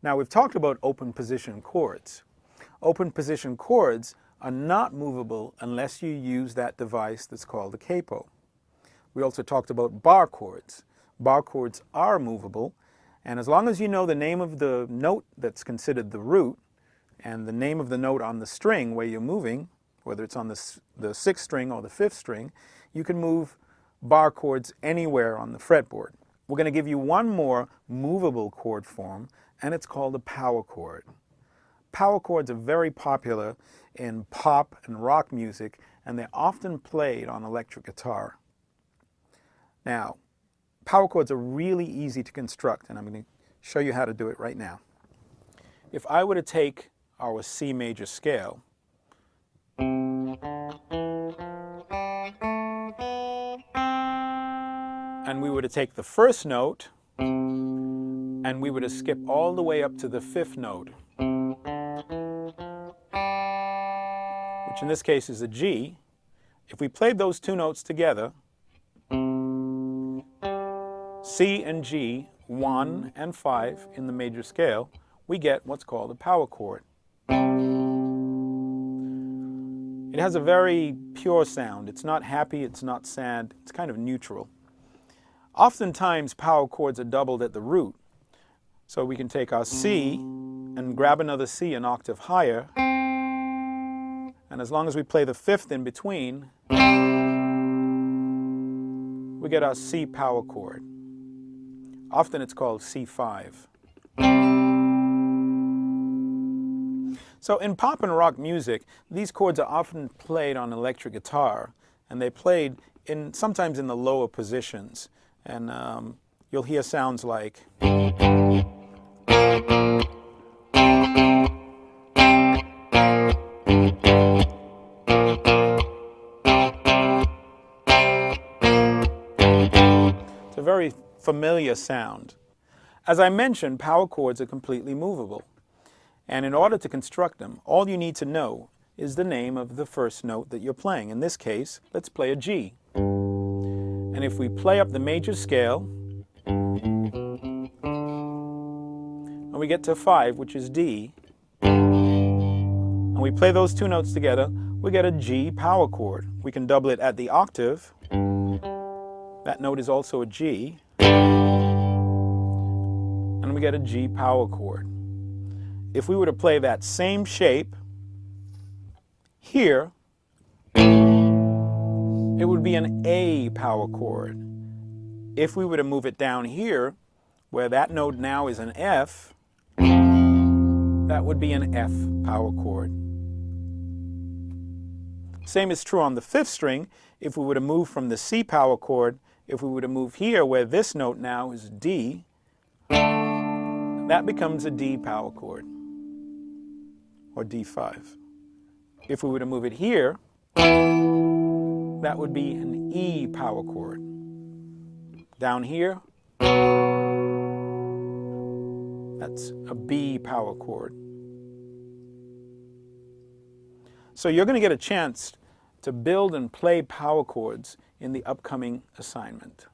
Now we've talked about open position chords. Open position chords are not movable unless you use that device that's called a capo. We also talked about bar chords. Bar chords are movable, and as long as you know the name of the note that's considered the root and the name of the note on the string where you're moving, whether it's on the sixth string or the fifth string, you can move bar chords anywhere on the fretboard. We're going to give you one more movable chord form, and it's called a power chord. Power chords are very popular in pop and rock music, and they're often played on electric guitar. Now, power chords are really easy to construct, and I'm going to show you how to do it right now. If I were to take our C major scale, and we were to take the first note, and we were to skip all the way up to the fifth note, which in this case is a G. If we played those two notes together, C and G, 1 and 5 in the major scale, we get what's called a power chord. It has a very pure sound. It's not happy, it's not sad, it's kind of neutral. Oftentimes power chords are doubled at the root. So we can take our C and grab another C an octave higher, and as long as we play the fifth in between, we get our C power chord. Often it's called C5. So in pop and rock music, these chords are often played on electric guitar, and they're played sometimes in the lower positions. And you'll hear sounds like it's a very familiar sound. As I mentioned, power chords are completely movable. And in order to construct them, all you need to know is the name of the first note that you're playing. In this case, let's play a G. And if we play up the major scale, and we get to 5, which is D, and we play those two notes together, we get a G power chord. We can double it at the octave. That note is also a G, and we get a G power chord. If we were to play that same shape here, it would be an A power chord. If we were to move it down here, where that note now is an F, that would be an F power chord. Same is true on the fifth string. If we were to move from the C power chord, if we were to move here where this note now is D, that becomes a D power chord, or D5. If we were to move it here, that would be an E power chord. Down here, that's a B power chord. So you're going to get a chance to build and play power chords in the upcoming assignment.